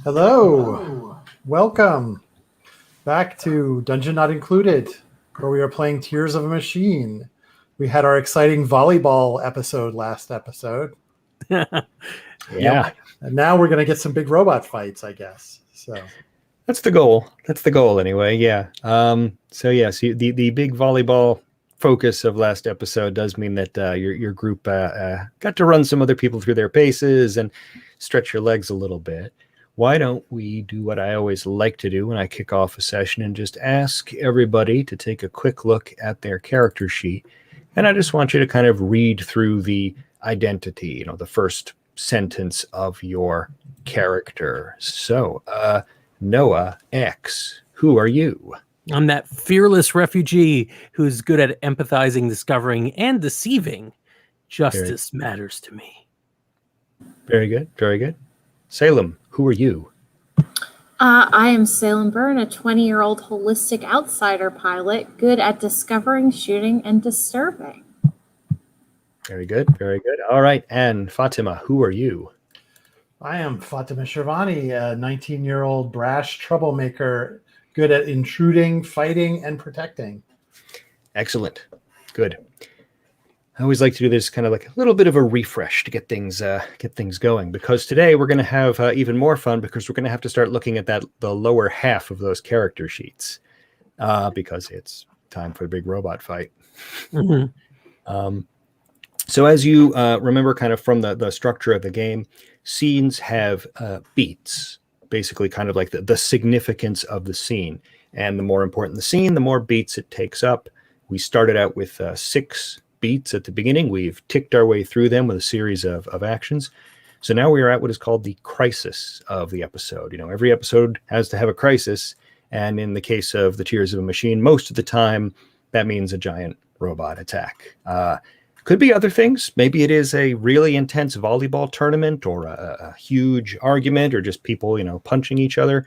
Hello, welcome back to Dungeon Not Included, where we are playing Tears of a Machine. We had our exciting volleyball episode last episode. Yeah. And now we're going to get some big robot fights, I guess. So That's the goal. That's the goal anyway. Yeah. So the big volleyball focus of last episode does mean that your group got to run some other people through their paces and stretch your legs a little bit. Why don't we do what I always like to do when I kick off a session and just ask everybody to take a quick look at their character sheet. And I just want you to kind of read through the identity, the first sentence of your character. So, Noah X, who are you? I'm that fearless refugee who's good at empathizing, discovering, and deceiving. Justice matters to me. Very good. Very good. Salem, who are you? I am Salem Byrne, a 20-year-old holistic outsider pilot, good at discovering, shooting, and disturbing. Very good. Very good. All right. And Fatima, who are you? I am Fatima Shervani, a 19-year-old brash troublemaker, good at intruding, fighting, and protecting. Excellent. Good. I always like to do this kind of like a little bit of a refresh to get things going, because today we're going to have even more fun, because we're going to have to start looking at the lower half of those character sheets because it's time for the big robot fight. Mm-hmm. So as you remember kind of from the structure of the game, scenes have beats, basically kind of like the significance of the scene. And the more important the scene, the more beats it takes up. We started out with 6 beats at the beginning. We've ticked our way through them with a series of actions. So now we are at what is called the crisis of the episode. Every episode has to have a crisis. And in the case of the Tears of a Machine, most of the time, that means a giant robot attack. Could be other things. Maybe it is a really intense volleyball tournament, or a huge argument, or just people, punching each other.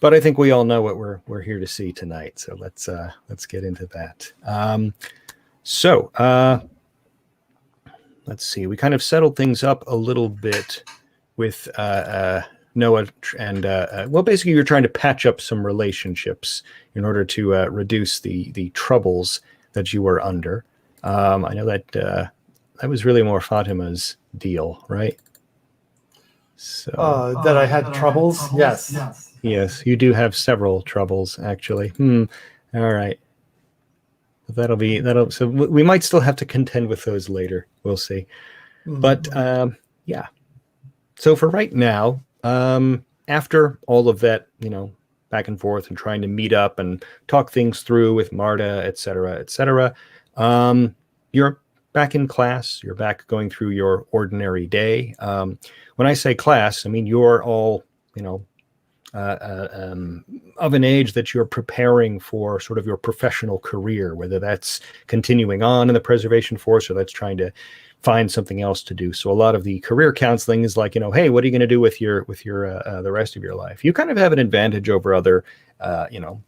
But I think we all know what we're here to see tonight. So let's get into that. Let's see. We kind of settled things up a little bit with Noah, and basically you're trying to patch up some relationships in order to reduce the troubles that you were under. I know that that was really more Fatima's deal, right? So that I had troubles? Yes. Yes, you do have several troubles, actually. All right. So we might still have to contend with those later. We'll see. But yeah. So for right now, after all of that, back and forth and trying to meet up and talk things through with Marta, et cetera, you're back in class. You're back going through your ordinary day. When I say class, I mean you're all, of an age that you're preparing for sort of your professional career, whether that's continuing on in the preservation force or that's trying to find something else to do. So a lot of the career counseling is like, hey, what are you going to do with your the rest of your life? You kind of have an advantage over other,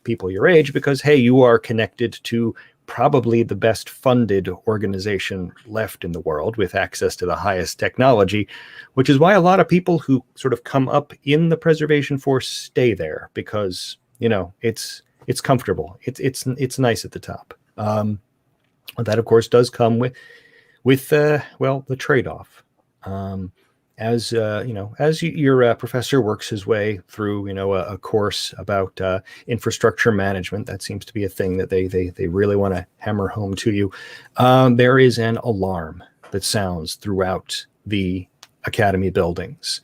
people your age, because, hey, you are connected to probably the best funded organization left in the world with access to the highest technology, which is why a lot of people who sort of come up in the preservation force stay there, because, it's comfortable. It's nice at the top. That of course does come with the trade-off. As your professor works his way through, a course about infrastructure management, that seems to be a thing that they really want to hammer home to you. There is an alarm that sounds throughout the academy buildings.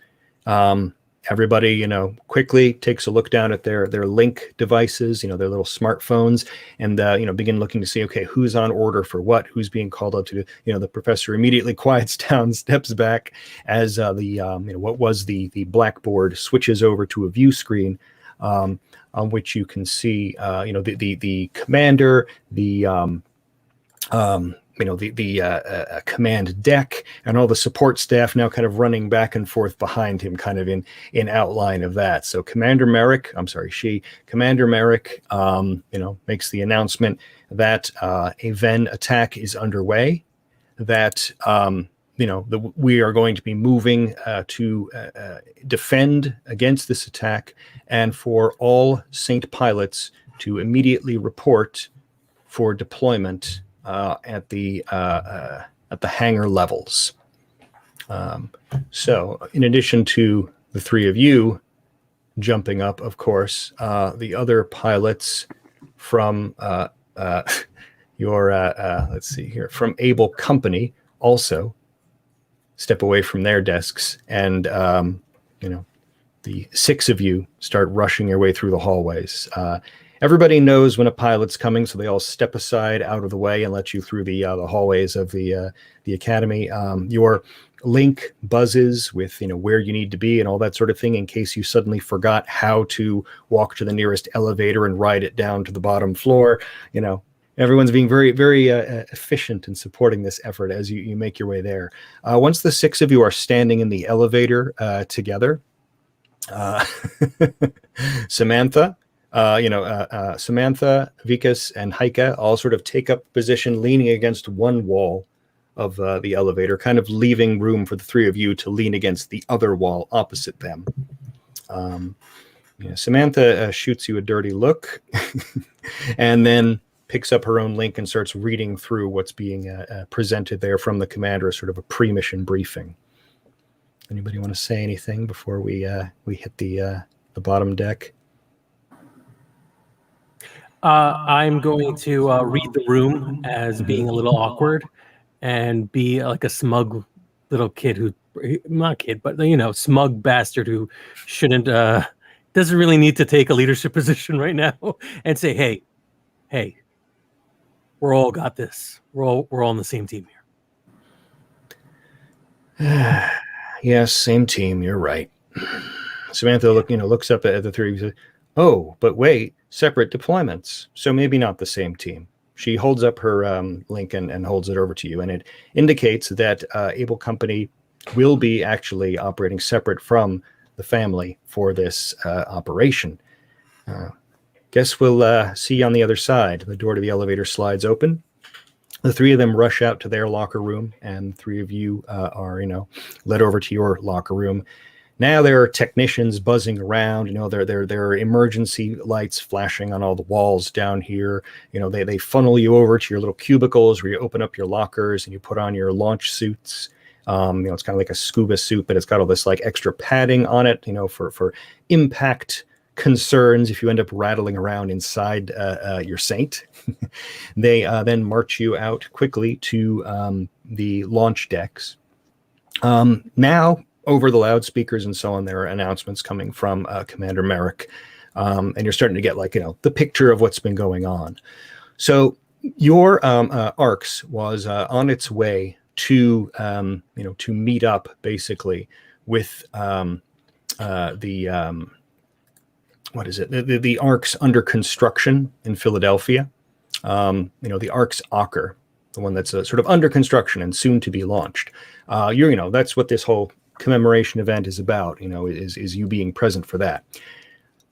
Everybody, quickly takes a look down at their link devices, their little smartphones, and begin looking to see, okay, who's on order for what, who's being called up to. The professor immediately quiets down, steps back as what was the blackboard switches over to a view screen, on which you can see, the commander, the command deck, and all the support staff now kind of running back and forth behind him, kind of in outline of that. So Commander Merrick, makes the announcement that a Ven attack is underway, that we are going to be moving to defend against this attack, and for all Saint pilots to immediately report for deployment at the hangar levels. So in addition to the three of you jumping up, of course, the other pilots from let's see here, from Able Company also step away from their desks, and the six of you start rushing your way through the hallways. Everybody knows when a pilot's coming, so they all step aside out of the way and let you through the hallways of the academy. Your link buzzes with where you need to be and all that sort of thing, in case you suddenly forgot how to walk to the nearest elevator and ride it down to the bottom floor. Everyone's being very, very efficient in supporting this effort as you make your way there. Once the six of you are standing in the elevator together, Samantha, Samantha, Vikas, and Heike all sort of take up position leaning against one wall of the elevator, kind of leaving room for the three of you to lean against the other wall opposite them. Samantha shoots you a dirty look and then picks up her own link and starts reading through what's being presented there from the commander as sort of a pre-mission briefing. Anybody want to say anything before we hit the bottom deck? I'm going to read the room as being a little awkward and be like a smug little kid who, not kid, but smug bastard who shouldn't, doesn't really need to take a leadership position right now, and say, hey, we're all got this. We're all on the same team here. Yes, same team. You're right. Samantha looks up at the three of you and says, "Oh, but wait, separate deployments. So maybe not the same team." She holds up her link and holds it over to you, and it indicates that Able Company will be actually operating separate from the family for this operation. Guess we'll see you on the other side. The door to the elevator slides open. The three of them rush out to their locker room, and three of you are, led over to your locker room. Now there are technicians buzzing around. There are emergency lights flashing on all the walls down here. They funnel you over to your little cubicles where you open up your lockers and you put on your launch suits. It's kind of like a scuba suit, but it's got all this like extra padding on it, for impact concerns if you end up rattling around inside your Saint. They then march you out quickly to the launch decks. Now, over the loudspeakers and so on, there are announcements coming from Commander Merrick, and you're starting to get the picture of what's been going on. So your ARCS was on its way to meet up basically with the ARCS under construction in Philadelphia. The ARCS Ocker, the one that's sort of under construction and soon to be launched. That's what this whole commemoration event is about, is you being present for that.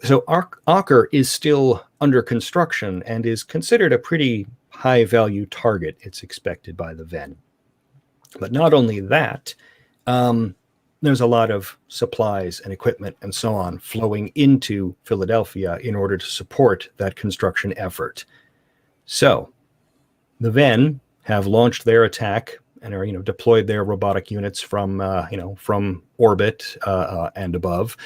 So Ocker is still under construction and is considered a pretty high value target, it's expected by the Ven. But not only that, there's a lot of supplies and equipment and so on flowing into Philadelphia in order to support that construction effort. So the Ven have launched their attack and are, deployed their robotic units from orbit and above.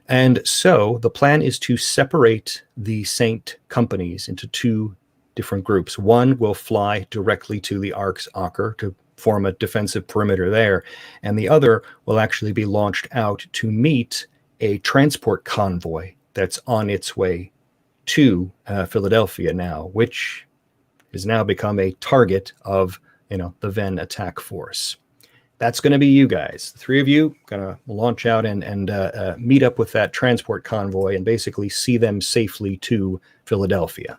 And so the plan is to separate the Saint companies into two different groups. One will fly directly to the ARCS Ocker to form a defensive perimeter there, and the other will actually be launched out to meet a transport convoy that's on its way to Philadelphia now, which has now become a target of the Ven attack force. That's going to be you guys. The three of you going to launch out and meet up with that transport convoy and basically see them safely to Philadelphia.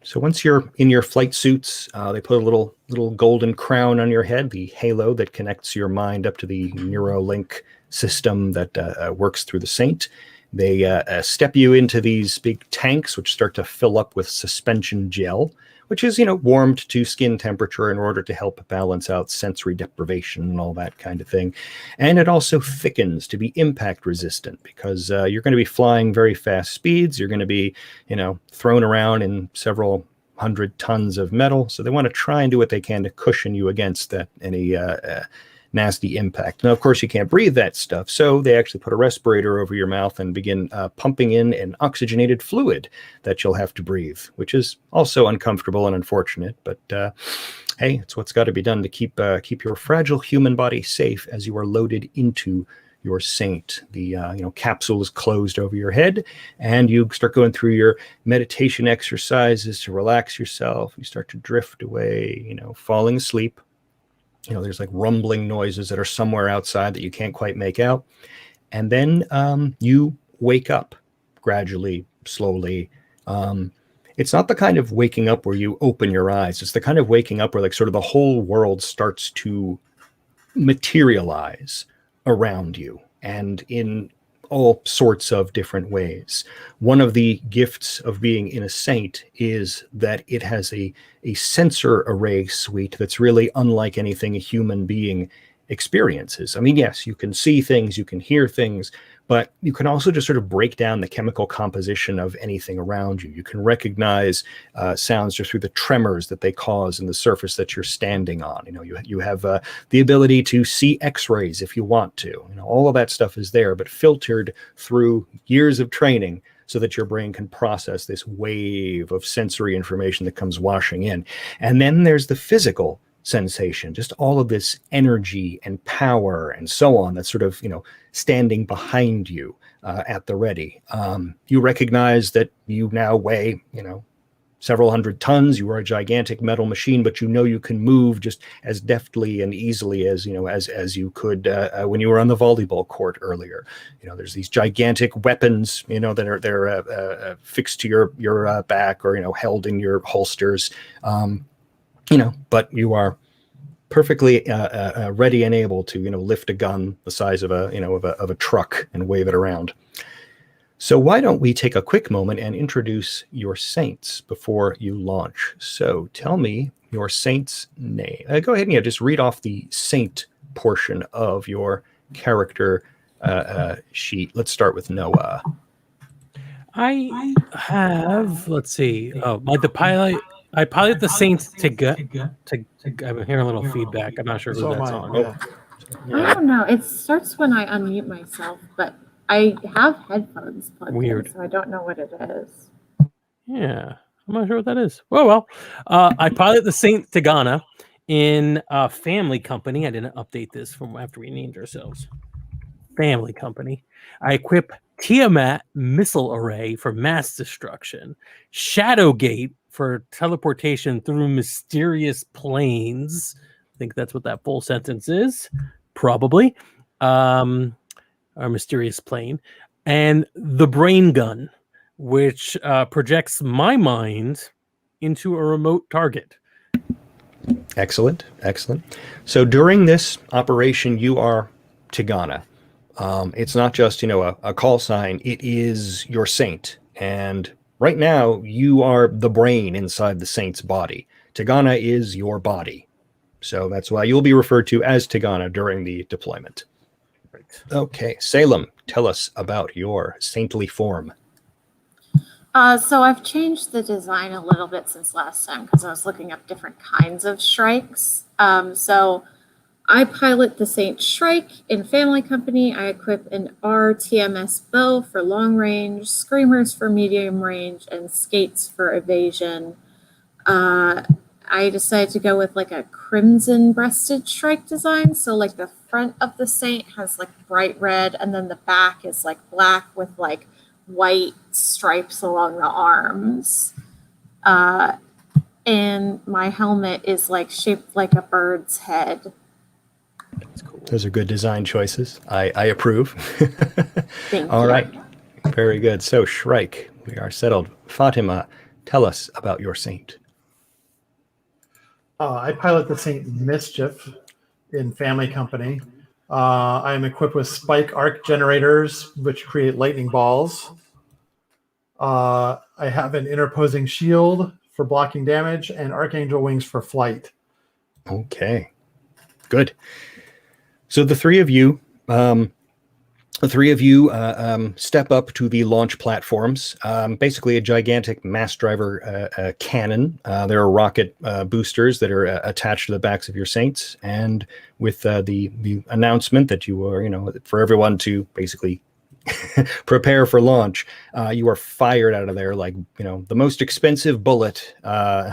So once you're in your flight suits, they put a little golden crown on your head, the halo that connects your mind up to the Neuralink system that works through the Saint. They step you into these big tanks, which start to fill up with suspension gel, which is, warmed to skin temperature in order to help balance out sensory deprivation and all that kind of thing. And it also thickens to be impact resistant because you're going to be flying very fast speeds. You're going to be, thrown around in several 100 tons of metal. So they want to try and do what they can to cushion you against that any nasty impact. Now, of course, you can't breathe that stuff. So they actually put a respirator over your mouth and begin pumping in an oxygenated fluid that you'll have to breathe, which is also uncomfortable and unfortunate. But hey, it's what's got to be done to keep your fragile human body safe as you are loaded into your saint. The capsule is closed over your head, and you start going through your meditation exercises to relax yourself. You start to drift away, falling asleep. There's like rumbling noises that are somewhere outside that you can't quite make out. And then you wake up gradually, slowly. It's not the kind of waking up where you open your eyes. It's the kind of waking up where like sort of the whole world starts to materialize around you and in all sorts of different ways. One of the gifts of being in a saint is that it has a sensor array suite that's really unlike anything a human being experiences. I mean, yes, you can see things, you can hear things, but you can also just sort of break down the chemical composition of anything around you. You can recognize sounds just through the tremors that they cause in the surface that you're standing on. You have the ability to see X-rays if you want to. All of that stuff is there, but filtered through years of training so that your brain can process this wave of sensory information that comes washing in. And then there's the physical sensation, just all of this energy and power and so on that's sort of, standing behind you at the ready. You recognize that you now weigh, several hundred tons. You are a gigantic metal machine, but you can move just as deftly and easily as, as you could when you were on the volleyball court earlier. There's these gigantic weapons, that are they're fixed to your back or, held in your holsters. But you are perfectly ready and able to, lift a gun the size of a truck and wave it around. So why don't we take a quick moment and introduce your saints before you launch? So tell me your saint's name. Go ahead and just read off the saint portion of your character sheet. Let's start with Noah. I have, let's see, I pilot the Saints I'm hearing a little feedback. I'm not sure who So that's am I, on. yeah. I don't know. It starts when I unmute myself, but I have headphones plugged Weird. in, so I don't know what it is. Yeah, I'm not sure what that is. Well, I pilot the Saint Tigana in a family company. I didn't update this from after we named ourselves. Family company. I equip Tiamat missile array for mass destruction, Shadowgate for teleportation through mysterious planes. I think that's what that full sentence is, probably. Our mysterious plane, and the brain gun, which projects my mind into a remote target. Excellent. So during this operation, you are Tigana. It's not just, a call sign. It is your saint. And right now, you are the brain inside the saint's body. Tigana is your body. So that's why you'll be referred to as Tigana during the deployment. Right. Okay, Salem, tell us about your saintly form. So I've changed the design a little bit since last time because I was looking up different kinds of shrikes. So I pilot the Saint Shrike in Family Company. I equip an RTMS bow for long range, screamers for medium range, and skates for evasion. I decided to go with like a crimson breasted shrike design. So like the front of the Saint has like bright red, and then the back is like black with like white stripes along the arms. And my helmet is like shaped like a bird's head. That's cool. Those are good design choices. I approve. Thank All you. right. Very good. So, Shrike, we are settled. Fatima, tell us about your saint. I pilot the Saint Mischief in Family Company. I am equipped with spike arc generators, which create lightning balls. I have an interposing shield for blocking damage, and Archangel Wings for flight. Okay, good. So the three of you step up to the launch platforms. Basically, a gigantic mass driver cannon. There are rocket boosters that are attached to the backs of your Saints, and with the announcement that you are, for everyone to basically prepare for launch, you are fired out of there like the most expensive bullet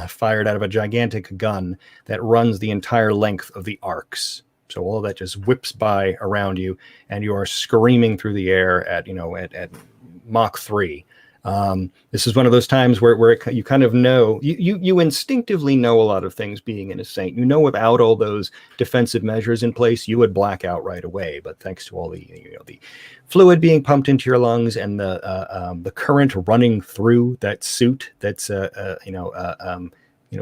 fired out of a gigantic gun that runs the entire length of the arcs. So all of that just whips by around you, and you are screaming through the air at Mach 3. This is one of those times where you kind of know, you instinctively know a lot of things being in a Saint. Without all those defensive measures in place, you would black out right away. But thanks to all the fluid being pumped into your lungs and the current running through that suit that's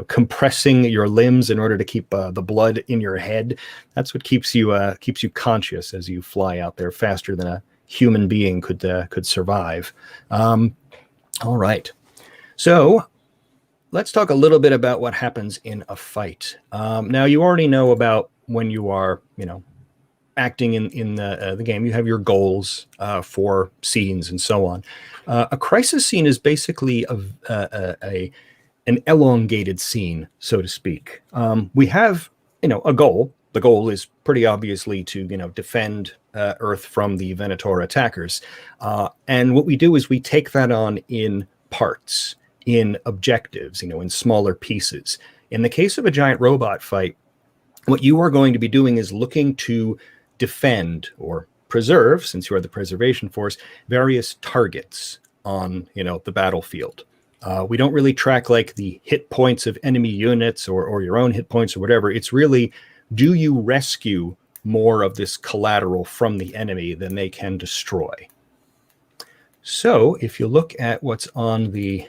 compressing your limbs in order to keep the blood in your head, that's what keeps you conscious as you fly out there faster than a human being could survive. All right, so let's talk a little bit about what happens in a fight. Now, you already know about when you are, acting in the game. You have your goals for scenes and so on. A crisis scene is basically an elongated scene, so to speak. We have, a goal. The goal is pretty obviously to, defend Earth from the Venator attackers. And what we do is we take that on in parts, in objectives, in smaller pieces. In the case of a giant robot fight, what you are going to be doing is looking to defend or preserve, since you are the preservation force, various targets on, the battlefield. We don't really track like the hit points of enemy units or your own hit points or whatever. It's really, do you rescue more of this collateral from the enemy than they can destroy? So if you look at what's on the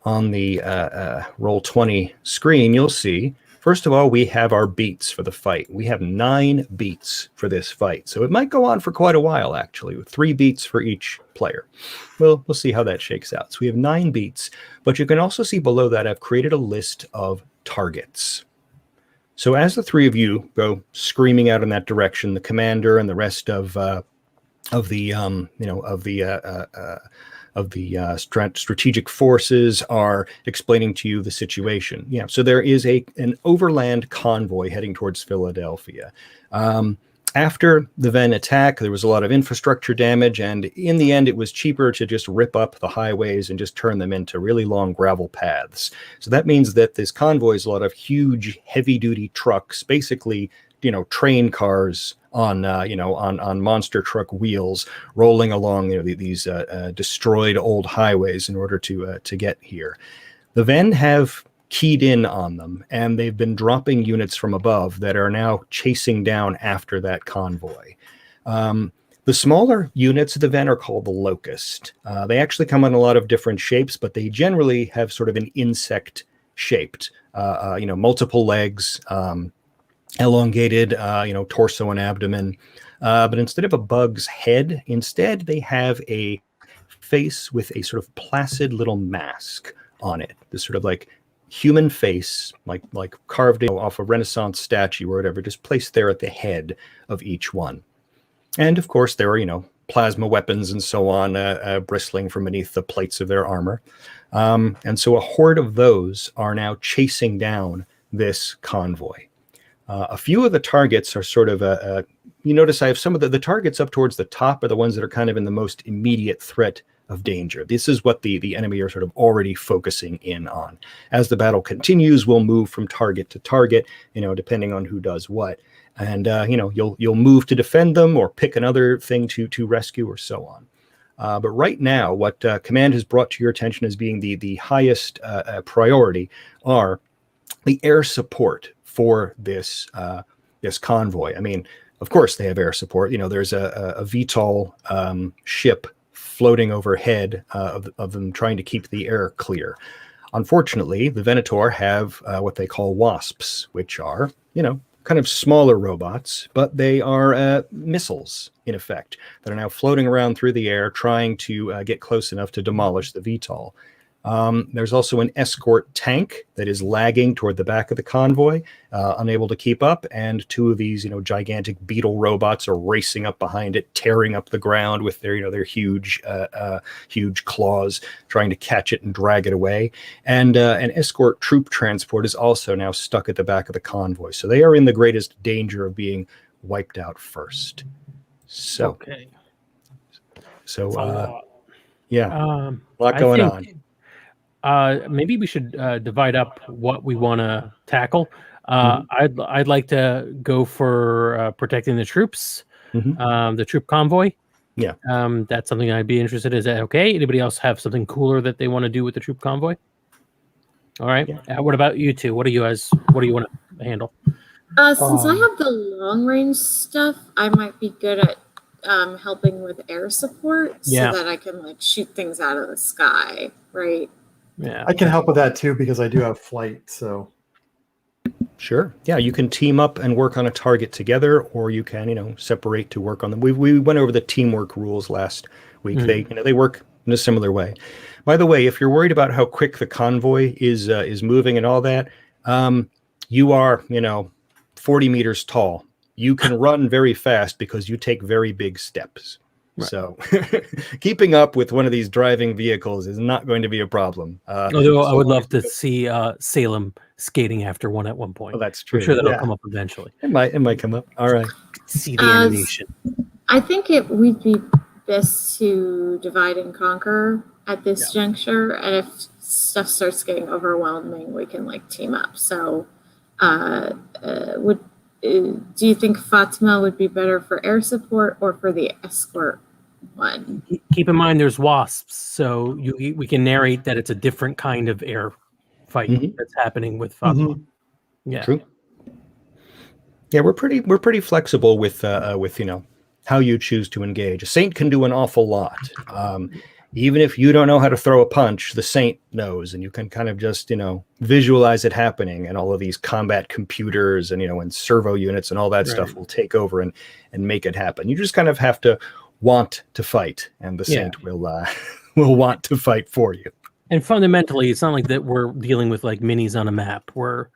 Roll20 screen, you'll see, first of all, we have our beats for the fight. We have 9 beats for this fight. So it might go on for quite a while, actually, with 3 beats for each player. We'll see how that shakes out. So we have 9 beats, but you can also see below that I've created a list of targets. So as the 3 of you go screaming out in that direction, the commander and the rest of the strategic forces are explaining to you the situation. Yeah, so there is an overland convoy heading towards Philadelphia. After the Ven attack, there was a lot of infrastructure damage, and in the end, it was cheaper to just rip up the highways and just turn them into really long gravel paths. So that means that this convoy is a lot of huge, heavy-duty trucks, basically, train cars on monster truck wheels, rolling along these destroyed old highways in order to get here. The Ven have keyed in on them, and they've been dropping units from above that are now chasing down after that convoy. The smaller units of the Ven are called the Locust. They actually come in a lot of different shapes, but they generally have sort of an insect-shaped, multiple legs, elongated, torso and abdomen. But instead of a bug's head, instead they have a face with a sort of placid little mask on it. This sort of like human face, like carved off a Renaissance statue or whatever, just placed there at the head of each one. And of course, there are, plasma weapons and so on, bristling from beneath the plates of their armor. And so a horde of those are now chasing down this convoy. A few of the targets are sort of you notice I have some of the targets up towards the top are the ones that are kind of in the most immediate threat of danger. This is what the enemy are sort of already focusing in on. As the battle continues, we'll move from target to target, depending on who does what. And, you'll move to defend them or pick another thing to rescue or so on. But right now, what Command has brought to your attention as being the highest priority are the air support for this convoy. I mean, of course they have air support. There's a VTOL ship floating overhead of them trying to keep the air clear. Unfortunately, the Venator have what they call wasps, which are, kind of smaller robots, but they are missiles, in effect, that are now floating around through the air trying to get close enough to demolish the VTOL. There's also an escort tank that is lagging toward the back of the convoy, unable to keep up, and 2 of these, gigantic beetle robots are racing up behind it, tearing up the ground with their huge claws, trying to catch it and drag it away. And an escort troop transport is also now stuck at the back of the convoy, so they are in the greatest danger of being wiped out first. So, Okay. So, yeah, a lot I going think, on. Maybe we should divide up what we want to tackle. I'd like to go for protecting the troops, the troop convoy. Yeah. That's something I'd be interested in. Is that okay? Anybody else have something cooler that they want to do with the troop convoy? All right. Yeah. What about you two? What do you want to handle? Since I have the long range stuff, I might be good at helping with air support so that I can like shoot things out of the sky, right? Yeah. I can help with that too because I do have flight. So Sure. Yeah, you can team up and work on a target together, or you can, separate to work on them. We went over the teamwork rules last week. They work in a similar way. By the way, if you're worried about how quick the convoy is moving and all that, you are 40 meters tall. You can run very fast because you take very big steps. Right. So keeping up with one of these driving vehicles is not going to be a problem. Although I would love to see Salem skating after one at one point. Oh, that's true. I'm sure that'll come up eventually. It might come up. All right. See the animation. I think it would be best to divide and conquer at this juncture, and if stuff starts getting overwhelming, we can like team up. So, do you think Fatima would be better for air support or for the escort one? Keep in mind there's wasps, so we can narrate that it's a different kind of air fight that's happening with Fatima. Yeah, true. Yeah, we're pretty flexible with how you choose to engage. A saint can do an awful lot. Even if you don't know how to throw a punch, the saint knows, and you can kind of just, visualize it happening, and all of these combat computers and servo units and all that stuff will take over and make it happen. You just kind of have to want to fight, and the saint will want to fight for you. And fundamentally, it's not like that we're dealing with like minis on a map. We're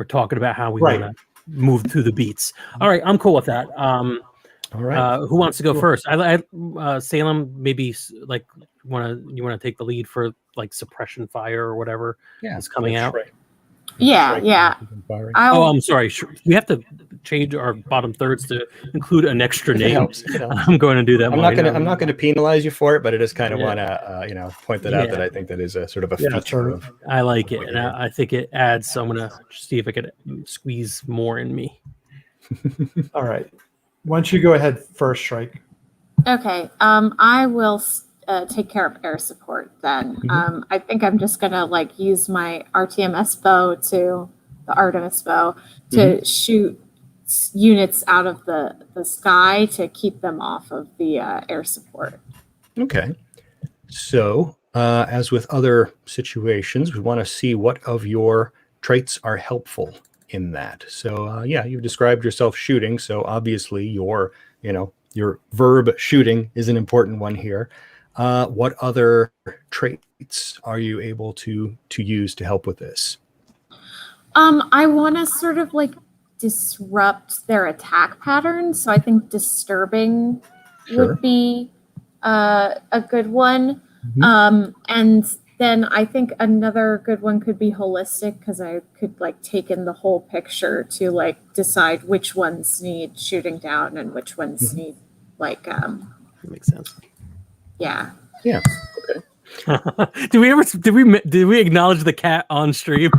talking about how we want to move through the beats. All right, I'm cool with that. All right. Who wants to go first? Salem, maybe like you want to take the lead for like suppression fire or whatever is coming out. Yeah. I'm sorry. We have to change our bottom thirds to include an extra name. I'm going to do that. I'm not going to penalize you for it, but I just kind of want to point that out, that I think that is a sort of a feature. I like it, and I think it adds. So I'm going to see if I could squeeze more in me. All right. Why don't you go ahead first, Shrike? Okay. I will take care of air support then. I think I'm just gonna like use my RTMS bow the Artemis bow to shoot units out of the sky to keep them off of the air support. Okay. So as with other situations, we want to see what of your traits are helpful in that. So you've described yourself shooting, so obviously your verb shooting is an important one here. What other traits are you able to use to help with this? I want to sort of like disrupt their attack pattern, so I think disturbing would be a good one. And then I think another good one could be holistic, because I could like take in the whole picture to like decide which ones need shooting down and which ones need like that makes sense. Yeah. Okay. Did we acknowledge the cat on stream?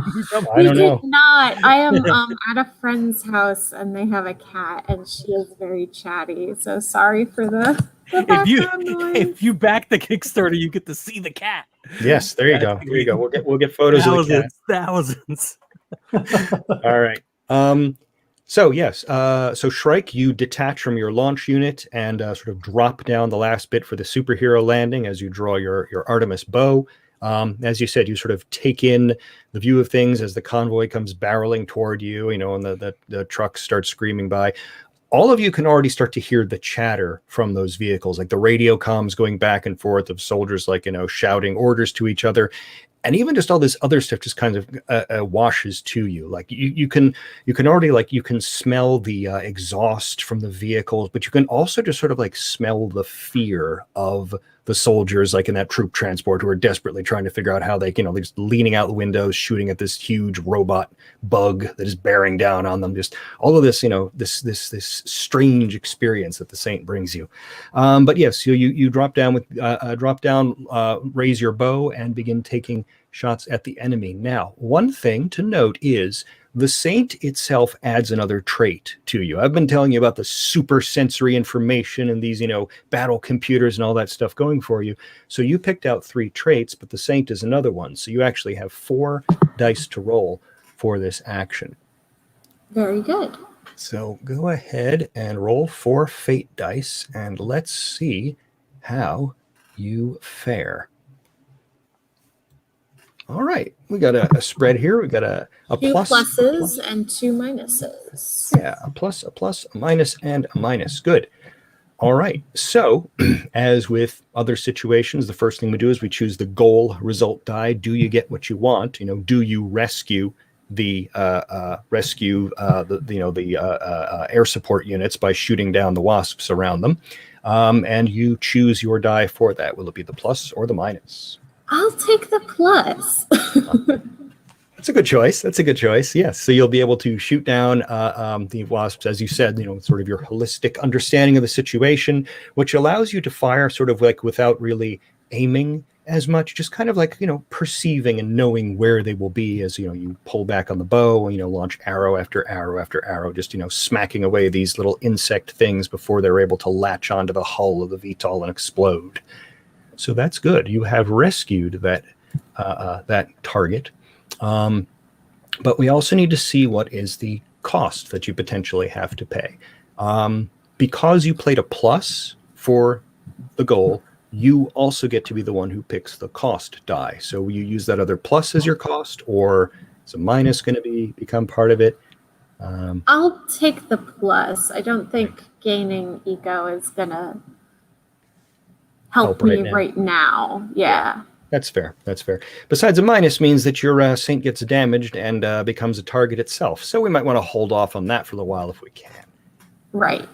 I don't know. We did not. I am at a friend's house and they have a cat and she is very chatty. So sorry for the background noise. If you back the Kickstarter, you get to see the cat. Yes, there you go. There you go. We'll get photos of the cat. Thousands. All right. So yes, so Shrike, you detach from your launch unit and sort of drop down the last bit for the superhero landing as you draw your Artemis bow. As you said, you sort of take in the view of things as the convoy comes barreling toward you, and the trucks start screaming by. All of you can already start to hear the chatter from those vehicles, like the radio comms going back and forth of soldiers, like, shouting orders to each other. and even just all this other stuff just kind of washes to you. Like you can already, like, you can smell the exhaust from the vehicles, but you can also just sort of like smell the fear of the soldiers, like in that troop transport, who are desperately trying to figure out how they, they're just leaning out the windows, shooting at this huge robot bug that is bearing down on them. Just all of this, this strange experience that the Saint brings you. But yes, so you drop down, raise your bow, and begin taking shots at the enemy. Now, one thing to note is the Saint itself adds another trait to you. I've been telling you about the super sensory information and these, battle computers and all that stuff going for you. So you picked out 3 traits, but the Saint is another one. So you actually have 4 dice to roll for this action. Very good. So go ahead and roll 4 fate dice, and let's see how you fare. All right, we got a spread here. We got a 2 plus, pluses and 2 minuses. Yeah, a plus, a minus, and a minus. Good. All right. So, as with other situations, the first thing we do is we choose the goal result die. Do you get what you want? Do you rescue the air support units by shooting down the wasps around them? And you choose your die for that. Will it be the plus or the minus? I'll take the plus. That's a good choice. Yes. So you'll be able to shoot down the wasps, as you said, sort of your holistic understanding of the situation, which allows you to fire sort of like without really aiming as much, just kind of like, perceiving and knowing where they will be as, you pull back on the bow, launch arrow after arrow after arrow, just, smacking away these little insect things before they're able to latch onto the hull of the VTOL and explode. So that's good. You have rescued that target. But we also need to see what is the cost that you potentially have to pay. Because you played a plus for the goal, you also get to be the one who picks the cost die. So will you use that other plus as your cost, or is a minus going to become part of it? I'll take the plus. I don't think gaining eco is going to help me right now. Yeah. That's fair. Besides, a minus means that your Saint gets damaged and becomes a target itself. So we might want to hold off on that for a while if we can. Right.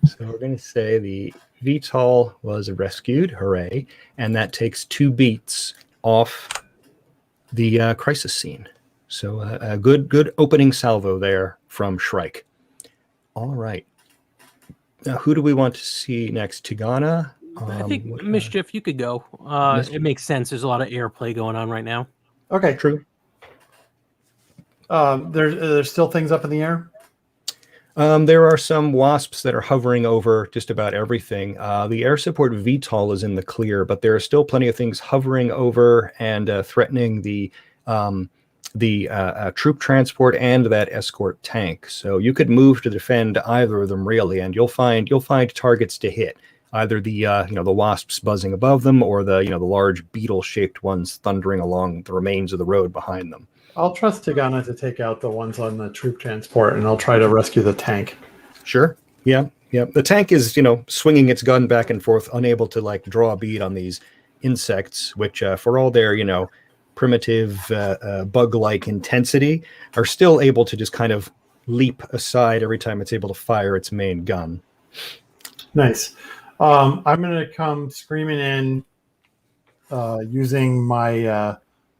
So we're going to say the VTOL was rescued. Hooray. And that takes 2 beats off the crisis scene. So a good opening salvo there from Shrike. All right. Now, who do we want to see next? Tigana? I think Mischief, you could go. It makes sense. There's a lot of airplay going on right now. Okay. True. There's still things up in the air? There are some wasps that are hovering over just about everything. The air support VTOL is in the clear, but there are still plenty of things hovering over and threatening the troop transport and that escort tank. So you could move to defend either of them, really, and you'll find targets to hit. Either the the wasps buzzing above them, or the large beetle-shaped ones thundering along the remains of the road behind them. I'll trust Tigana to take out the ones on the troop transport, and I'll try to rescue the tank. Sure. Yeah. The tank is swinging its gun back and forth, unable to like draw a bead on these insects, which for all their primitive bug-like intensity, are still able to just kind of leap aside every time it's able to fire its main gun. Nice. I'm going to come screaming in using my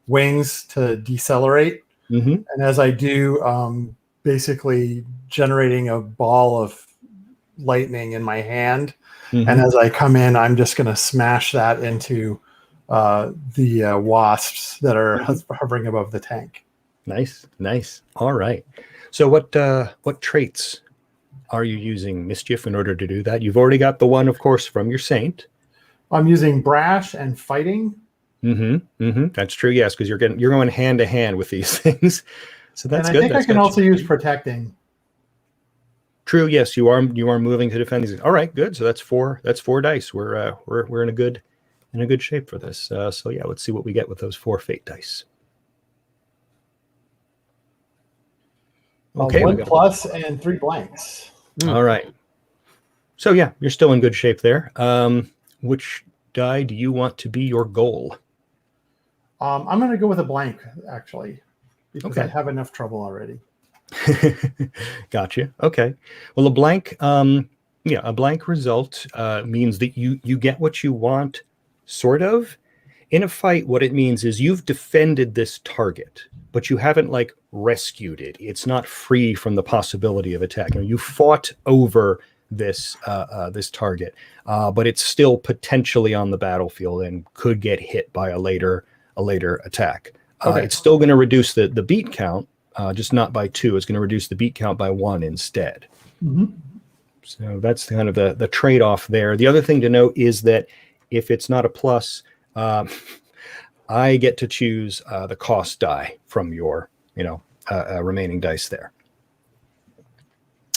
wings to decelerate. Mm-hmm. And as I do, basically generating a ball of lightning in my hand. Mm-hmm. And as I come in, I'm just going to smash that into the wasps that are hovering above the tank. Nice. All right. So what traits are you using, Mischief, in order to do that? You've already got the one, of course, from your Saint. I'm using brash and fighting. That's true, yes, because you're going hand to hand with these things. So that's and good. I think I can also use protecting. True, yes, you are moving to defend these. All right, good. So that's four dice. We're in a good shape for this. So yeah, let's see what we get with those 4 fate dice. Okay, 1 plus and 3 blanks. All right. So yeah, you're still in good shape there. Which die do you want to be your goal? I'm going to go with a blank, actually, because I Okay. have enough trouble already. Gotcha. Okay. Well, a blank result means that you get what you want, sort of. In a fight, what it means is you've defended this target, but you haven't like rescued it. It's not free from the possibility of attack. You fought over this this target, but it's still potentially on the battlefield and could get hit by a later attack. Okay. It's still going to reduce the beat count, just not by 2. It's going to reduce the beat count by 1 instead. Mm-hmm. So that's kind of the trade-off there. The other thing to note is that if it's not a plus, I get to choose the cost die from your, remaining dice there.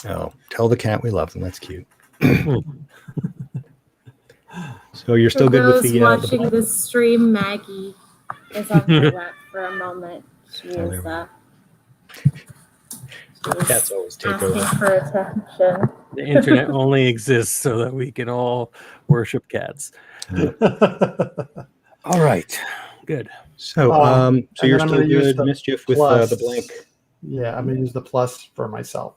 Oh, tell the cat we love them. That's cute. So you're still For good with those the watching the stream, Maggie is on her lap for a moment. She is cats always take asking over. for attention. The internet only exists so that we can all worship cats. All right, good. So, so you're still good, Mischief, with the blank. Yeah, I'm going to use the plus for myself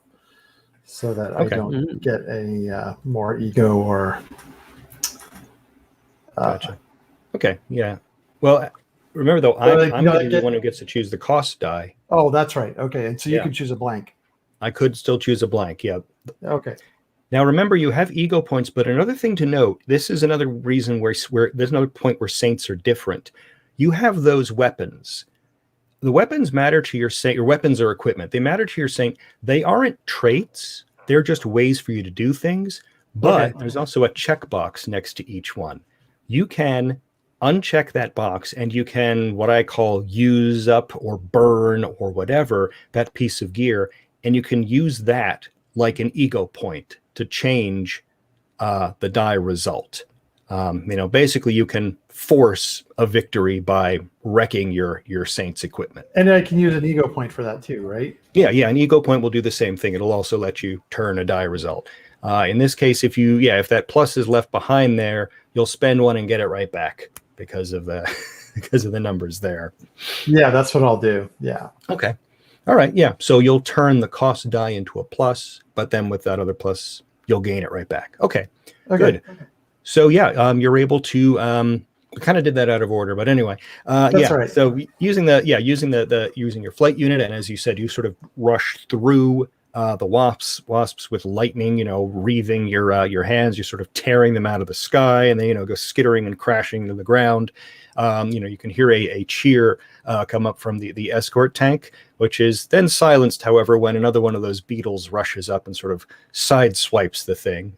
so that I don't get a more ego or. Gotcha. Okay. Yeah. Well, remember though, I'm going to be the one who gets to choose the cost die. Oh, that's right. Okay, and so you can choose a blank. I could still choose a blank. Yeah. Okay. Now remember, you have ego points, but another thing to note: this is another reason where there's another point where saints are different. You have those weapons. The weapons matter to your saint. Your weapons are equipment. They matter to your saint. They aren't traits. They're just ways for you to do things. But there's also a checkbox next to each one. You can uncheck that box and you can, what I call, use up or burn or whatever that piece of gear. And you can use that like an ego point to change the die result. Basically you can force a victory by wrecking your saint's equipment. And I can use an ego point for that too, right? Yeah. An ego point will do the same thing. It'll also let you turn a die result. In this case, if that plus is left behind there, you'll spend one and get it right back because of the numbers there. Yeah, that's what I'll do. Yeah. Okay. All right. Yeah. So you'll turn the cost die into a plus, but then with that other plus, you'll gain it right back. Okay. Good. So you're able to. We kind of did that out of order, but anyway. That's right. So using your flight unit, and as you said, you sort of rush through the wasps with lightning, wreathing your hands. You're sort of tearing them out of the sky, and they go skittering and crashing to the ground. You can hear a cheer come up from the escort tank, which is then silenced, however, when another one of those beetles rushes up and sort of sideswipes the thing,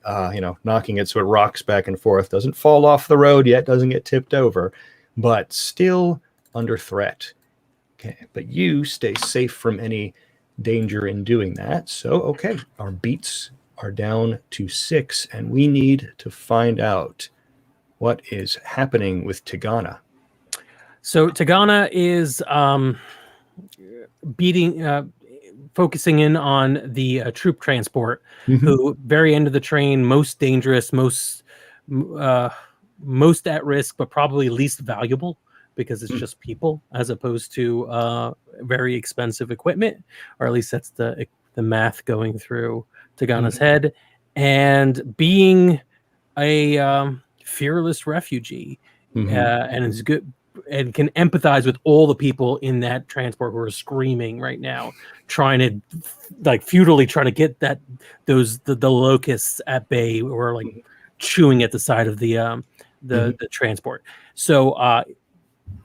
knocking it so it rocks back and forth. Doesn't fall off the road yet, doesn't get tipped over, but still under threat. Okay, but you stay safe from any danger in doing that. So, our beats are down to 6, and we need to find out what is happening with Tigana. So Tigana is focusing in on the troop transport, who very end of the train, most dangerous, most at risk, but probably least valuable because it's just people as opposed to very expensive equipment, or at least that's the math going through Tigana's head. And being a fearless refugee, and is good and can empathize with all the people in that transport who are screaming right now, trying to futilely trying to get the locusts at bay, or like chewing at the side of the transport. So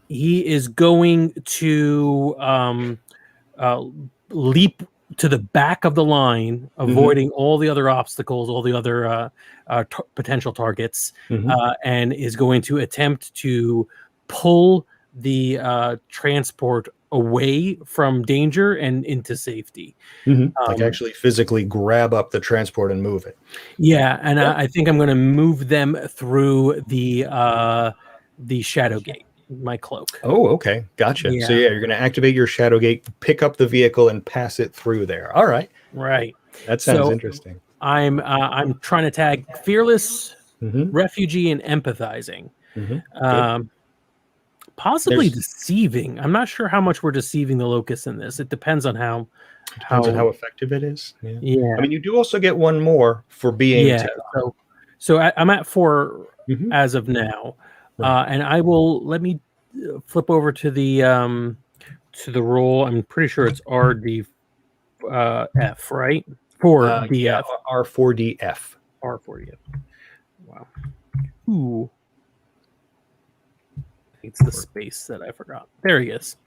he is going to leap to the back of the line, avoiding all the other obstacles, all the other potential targets, and is going to attempt to pull the transport away from danger and into safety. Actually physically grab up the transport and move it. Yeah, and I think I'm going to move them through the shadow gate, my cloak. Oh, okay. Gotcha. Yeah. So you're going to activate your shadow gate, pick up the vehicle, and pass it through there. All right. Right. That sounds interesting. I'm trying to tag fearless, refugee, and empathizing. possibly deceiving. I'm not sure how much we're deceiving the locusts in this. It depends on how effective it is. Yeah. Yeah. I mean, you do also get one more for being. Yeah. So I'm at 4 Mhm. as of now, Right. and I will let me flip over to the roll. I'm pretty sure it's RD F, right? 4DF. Yeah, R4DF. R4DF. Wow. Ooh. It's the space that I forgot. There he is.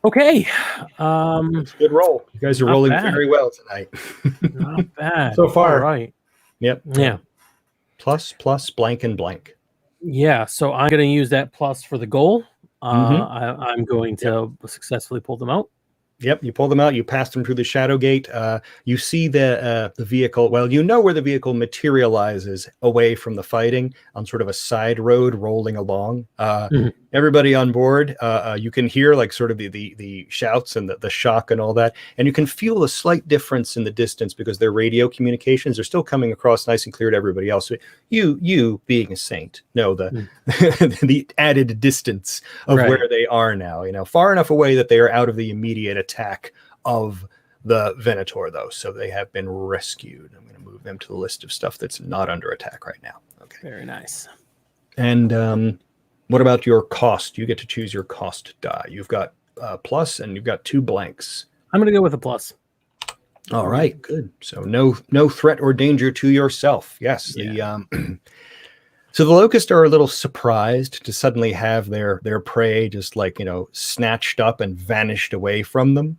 Okay. It's a good roll. You guys are Not rolling bad. very well tonight. Not bad. So far. All right. Yep. Yeah. Plus, blank, and blank. Yeah. So I'm going to use that plus for the goal. Mhm. I'm going to successfully pull them out. Yep, you pull them out. You pass them through the shadow gate. You see the vehicle. Well, you know where the vehicle materializes away from the fighting on sort of a side road rolling along. Everybody on board. You can hear like sort of the shouts and the shock and all that, and you can feel a slight difference in the distance because their radio communications are still coming across nice and clear to everybody else. So you being a saint know the the added distance of where they are now. You know, far enough away that they are out of the immediate attack of the Venator, though, so they have been rescued. I'm going to move them to the list of stuff that's not under attack right now. Okay. Very nice. And what about your cost? You get to choose your cost die. You've got plus, and you've got 2 blanks. I'm going to go with a plus. All right, good. So no threat or danger to yourself. Yes. Yeah. So the locusts are a little surprised to suddenly have their prey just like, snatched up and vanished away from them.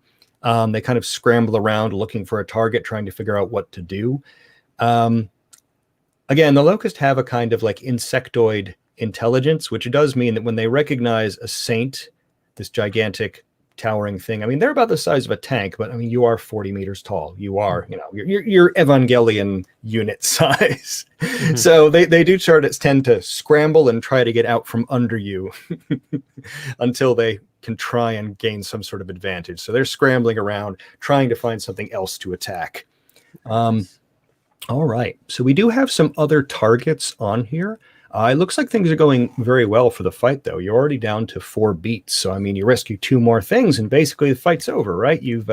They kind of scramble around looking for a target, trying to figure out what to do. Again, the locusts have a kind of like insectoid intelligence, which does mean that when they recognize a saint, this gigantic towering thing, I mean, they're about the size of a tank, but I mean, you are 40 meters tall. You are, you're Evangelion unit size. Mm-hmm. So they do tend to scramble and try to get out from under you until they can try and gain some sort of advantage. So they're scrambling around, trying to find something else to attack. All right. So we do have some other targets on here. It looks like things are going very well for the fight, though. You're already down to 4 beats. So, I mean, you rescue 2 more things and basically the fight's over, right? You've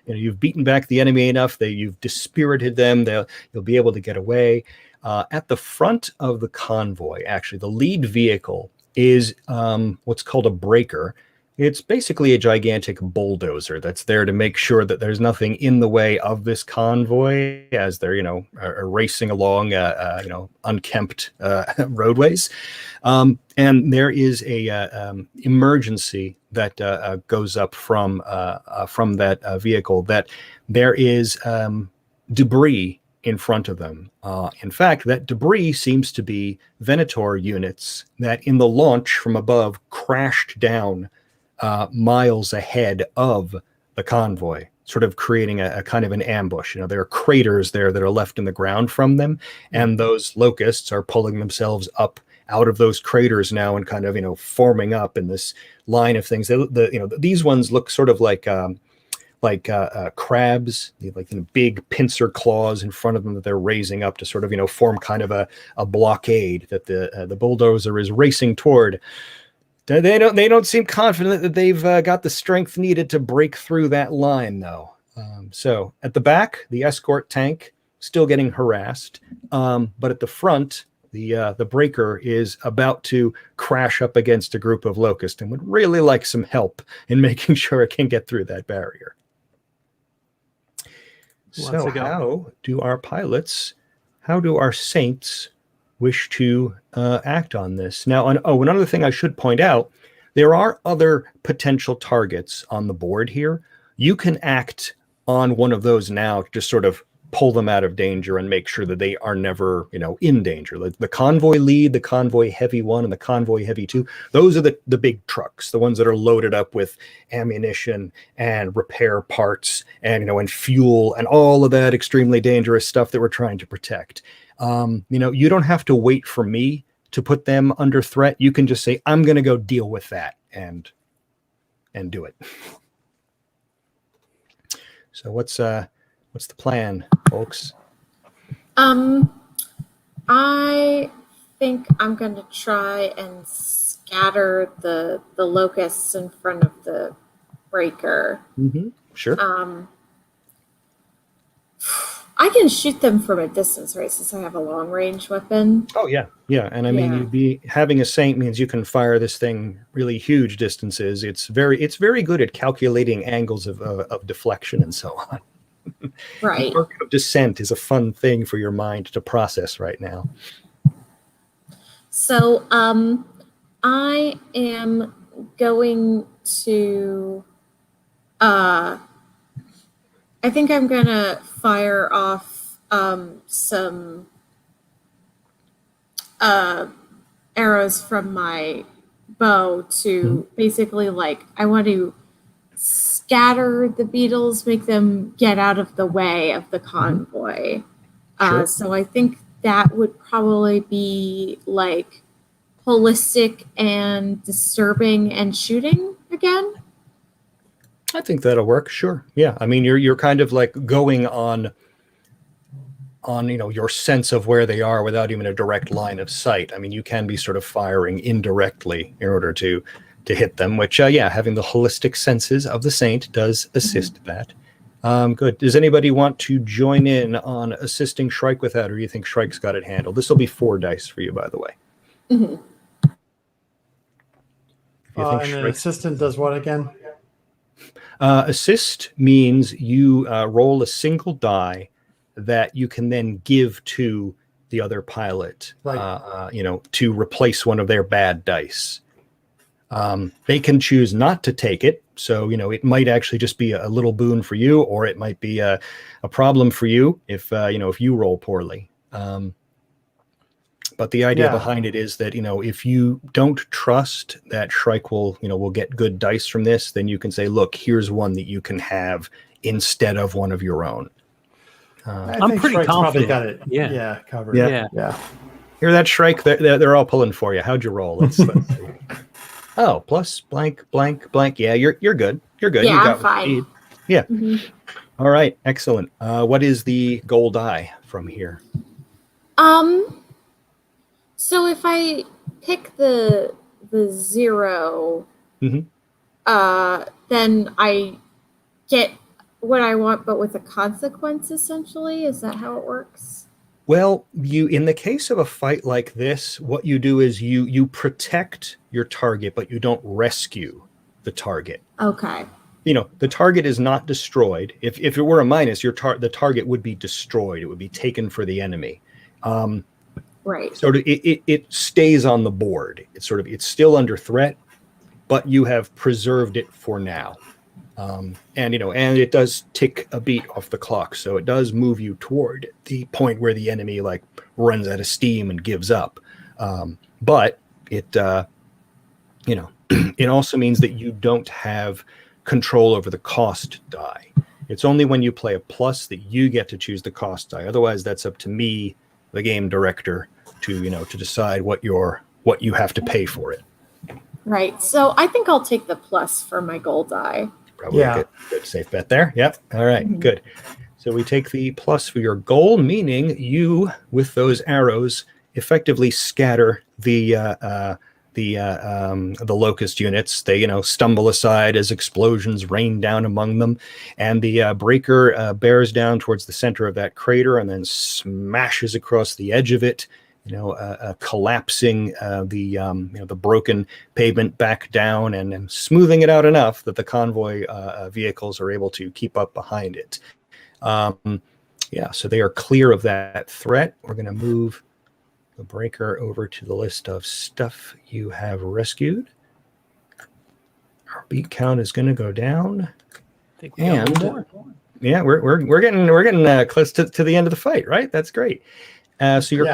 you've beaten back the enemy enough that you've dispirited them. You'll be able to get away. At the front of the convoy, actually, the lead vehicle is what's called a breaker. It's basically a gigantic bulldozer that's there to make sure that there's nothing in the way of this convoy as they're, are racing along, unkempt roadways. And there is a emergency that goes up from that vehicle, that there is debris in front of them. In fact, that debris seems to be Venator units that in the launch from above crashed down miles ahead of the convoy, sort of creating a kind of an ambush. There are craters there that are left in the ground from them, and those locusts are pulling themselves up out of those craters now and kind of, forming up in this line of things. These ones look sort of like crabs, like big pincer claws in front of them that they're raising up to sort of, form kind of a blockade that the bulldozer is racing toward. They don't seem confident that they've got the strength needed to break through that line, though. So at the back, the escort tank still getting harassed, but at the front, the breaker is about to crash up against a group of locusts and would really like some help in making sure it can get through that barrier. So how do our saints wish to act on this? Now, another thing I should point out, there are other potential targets on the board here. You can act on one of those now to just sort of pull them out of danger and make sure that they are never, in danger. The convoy lead, the convoy heavy 1, and the convoy heavy 2, those are the big trucks, the ones that are loaded up with ammunition and repair parts and, and fuel and all of that extremely dangerous stuff that we're trying to protect. You don't have to wait for me to put them under threat. You can just say, I'm going to go deal with that and do it. So what's the plan, folks? I think I'm going to try and scatter the locusts in front of the breaker. Sure. I can shoot them from a distance, right? Since I have a long range weapon. Oh yeah, yeah. And I mean, Yeah. you'd be having a saint means you can fire this thing really huge distances. It's very good at calculating angles of deflection and so on. Right. The arc of descent is a fun thing for your mind to process right now. So, I am going to. I think I'm gonna fire off some arrows from my bow to basically, like, I want to scatter the beetles, make them get out of the way of the convoy. Sure. So I think that would probably be like holistic and disturbing and shooting again. I think that'll work. Sure. Yeah. I mean, you're kind of like going on your sense of where they are without even a direct line of sight. I mean, you can be sort of firing indirectly in order to hit them, which having the holistic senses of the saint does assist that. Good. Does anybody want to join in on assisting Shrike with that, or do you think Shrike's got it handled? This will be 4 dice for you, by the way. And an assistant does what again? Assist means you roll a single die that you can then give to the other pilot, to replace one of their bad dice. They can choose not to take it. So, it might actually just be a little boon for you, or it might be a problem for you if you roll poorly. But the idea behind it is that, if you don't trust that Shrike will get good dice from this, then you can say, look, here's one that you can have instead of one of your own. I'm pretty Shrike's probably confident. got it. Yeah. Covered. Yeah. Hear that, Shrike? They're all pulling for you. How'd you roll? Let's see. Oh, plus blank, blank, blank. Yeah, you're good. You're good. Yeah, you got I'm fine. what you need. Yeah. All right. Excellent. What is the goal die from here? So if I pick the 0, then I get what I want, but with a consequence, essentially. Is that how it works? Well, in the case of a fight like this, what you do is you protect your target, but you don't rescue the target. Okay. The target is not destroyed. If it were a minus, the target would be destroyed. It would be taken for the enemy. Right. So it stays on the board. It's still under threat, but you have preserved it for now. And it does tick a beat off the clock, so it does move you toward the point where the enemy runs out of steam and gives up. But it it also means that you don't have control over the cost die. It's only when you play a plus that you get to choose the cost die. Otherwise, that's up to me, the game director, to decide what you have to pay for it. Right. So I think I'll take the plus for my goal die. Probably a good safe bet there. Yep. All right. Good. So we take the plus for your goal, meaning you, with those arrows, effectively scatter the locust units. They stumble aside as explosions rain down among them, and the breaker bears down towards the center of that crater and then smashes across the edge of it. Collapsing the broken pavement back down and smoothing it out enough that the convoy vehicles are able to keep up behind it. So they are clear of that threat. We're going to move the breaker over to the list of stuff you have rescued. Our beat count is going to go down. And we're getting close to the end of the fight, right? That's great. So your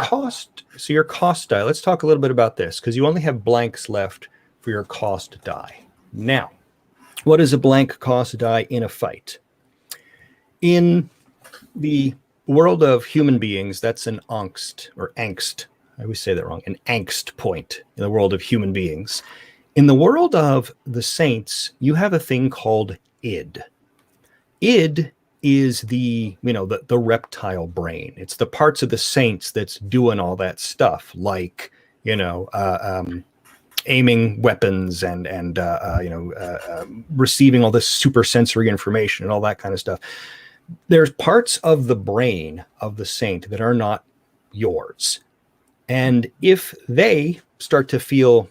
cost die. Let's talk a little bit about this, because you only have blanks left for your cost die. Now, what is a blank cost die in a fight? In the world of human beings, that's an angst. I always say that wrong. An angst point in the world of human beings. In the world of the saints, you have a thing called id. Id is the reptile brain. It's the parts of the saints that's doing all that stuff, like aiming weapons and receiving all this super sensory information and all that kind of stuff. There's parts of the brain of the saint that are not yours. And if they start to feel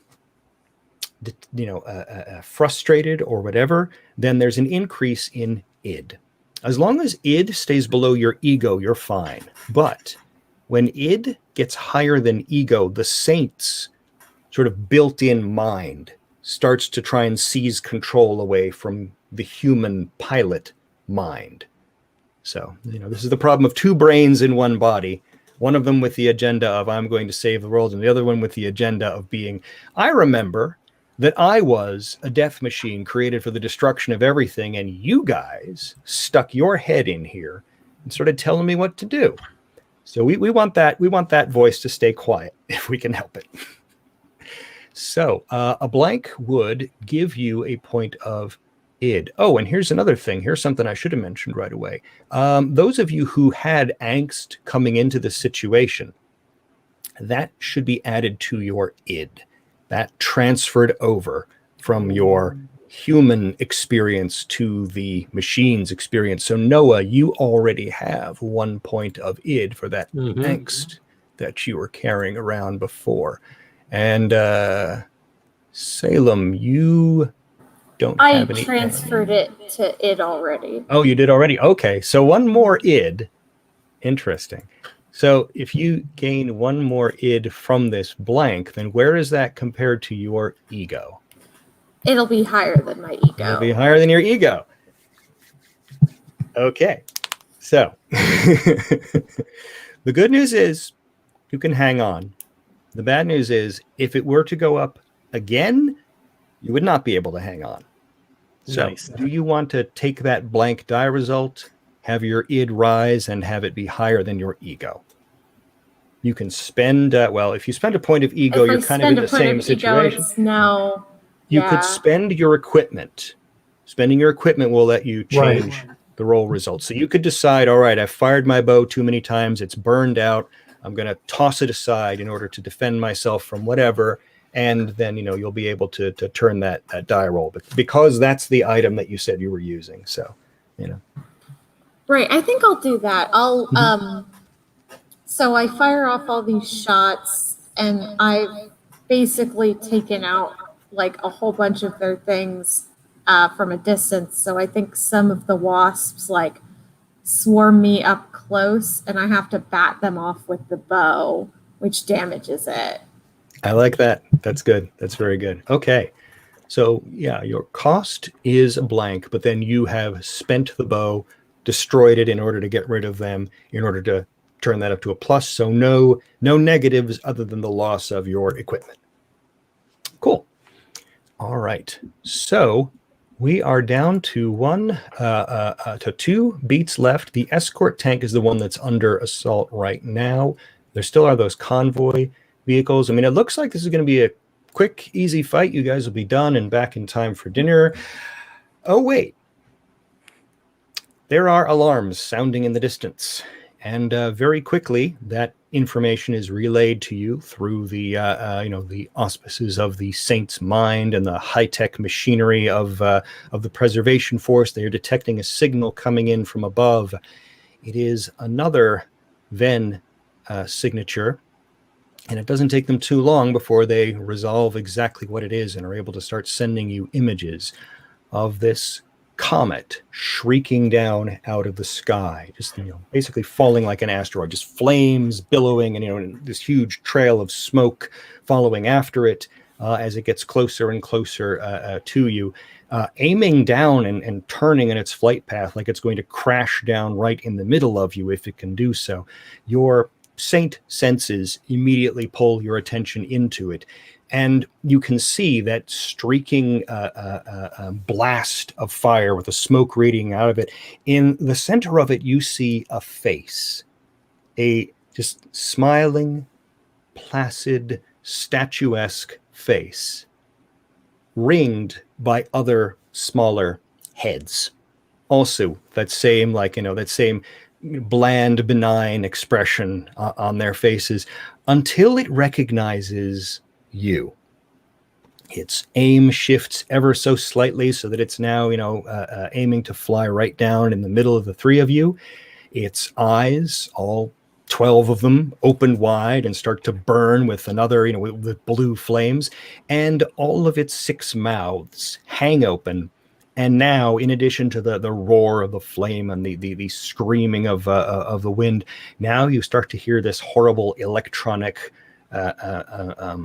frustrated or whatever, then there's an increase in id. As long as id stays below your ego, you're fine. But when id gets higher than ego, the saint's sort of built-in mind starts to try and seize control away from the human pilot mind. So, this is the problem of two brains in one body. One of them with the agenda of I'm going to save the world, and the other one with the agenda of being, I remember that I was a death machine created for the destruction of everything, and you guys stuck your head in here and started telling me what to do. So we want that voice to stay quiet if we can help it. So a blank would give you a point of id. Oh, and here's another thing. Here's something I should have mentioned right away. Those of you who had angst coming into the situation, that should be added to your id. That transferred over from your human experience to the machine's experience. So Noah, you already have 1 point of id for that angst that you were carrying around before. And Salem, you don't have any. I transferred it to id already. Oh, you did already? Okay, so one more id. Interesting. So if you gain one more id from this blank, then where is that compared to your ego? It'll be higher than my ego. It'll be higher than your ego. Okay, so the good news is you can hang on. The bad news is if it were to go up again, you would not be able to hang on. So nice. Do you want to take that blank die result, have your id rise, and have it be higher than your ego? You can spend, if you spend a point of ego, you're kind of in the same situation. You could spend your equipment. Spending your equipment will let you change the roll results. So you could decide, all right, I've fired my bow too many times. It's burned out. I'm going to toss it aside in order to defend myself from whatever. And then, you'll be able to turn that die roll. But because that's the item that you said you were using. So, Right. I think I'll do that. So I fire off all these shots and I've basically taken out like a whole bunch of their things from a distance. So I think some of the wasps like swarm me up close and I have to bat them off with the bow, which damages it. I like that. That's good. That's very good. Okay. So yeah, your cost is blank, but then you have spent the bow, destroyed it in order to get rid of them, in order to turn that up to a plus. So no negatives other than the loss of your equipment. Cool. All right. So we are down to two beats left. The escort tank is the one that's under assault right now. There still are those convoy vehicles. I mean, it looks like this is going to be a quick, easy fight. You guys will be done and back in time for dinner. Oh, wait. There are alarms sounding in the distance. And very quickly, that information is relayed to you through the the auspices of the Saint's mind and the high-tech machinery of the preservation force. They are detecting a signal coming in from above. It is another Venn signature, and it doesn't take them too long before they resolve exactly what it is and are able to start sending you images of this comet shrieking down out of the sky, just basically falling like an asteroid, just flames billowing, and this huge trail of smoke following after it as it gets closer and closer to you, aiming down and turning in its flight path like it's going to crash down right in the middle of you if it can do so. Your Saint senses immediately pull your attention into it. And you can see that streaking blast of fire with the smoke radiating out of it. In the center of it, you see a face, a just smiling, placid, statuesque face, ringed by other smaller heads, also that same, that same bland, benign expression on their faces until it recognizes you. Its aim shifts ever so slightly so that it's now, aiming to fly right down in the middle of the three of you. Its eyes, all 12 of them, open wide and start to burn with another, with blue flames, and all of its 6 mouths hang open. And now, in addition to the roar of the flame and the screaming of the wind, now you start to hear this horrible electronic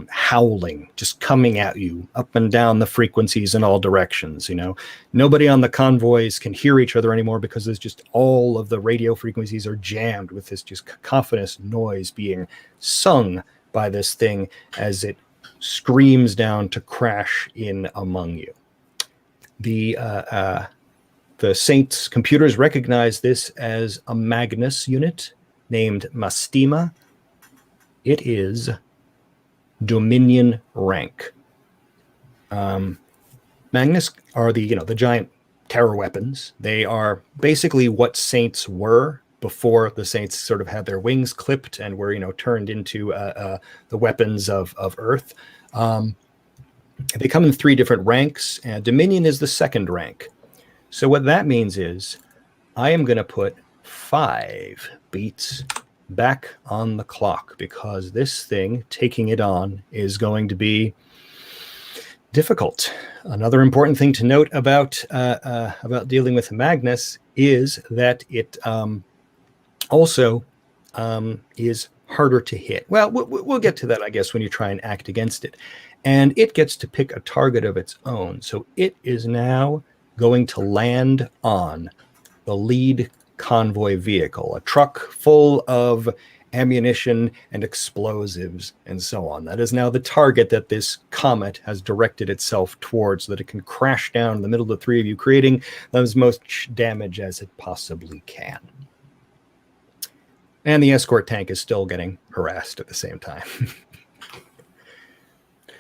howling just coming at you up and down the frequencies in all directions. Nobody on the convoys can hear each other anymore because there's just all of the radio frequencies are jammed with this just cacophonous noise being sung by this thing as it screams down to crash in among you. The Saints computers recognize this as a Magnus unit named Mastima. It is Dominion rank. Magnus are the giant terror weapons. They are basically what Saints were before the Saints sort of had their wings clipped and were turned into the weapons of Earth. They come in 3 different ranks, and Dominion is the 2nd rank. So what that means is I am going to put 5 beats back on the clock because this thing, taking it on, is going to be difficult. Another important thing to note about dealing with Magnus is that it also is harder to hit. Well, we'll get to that, I guess, when you try and act against it. And it gets to pick a target of its own. So it is now going to land on the lead convoy vehicle, a truck full of ammunition and explosives and so on. That is now the target that this comet has directed itself towards so that it can crash down in the middle of the 3 of you, creating as much damage as it possibly can. And the escort tank is still getting harassed at the same time.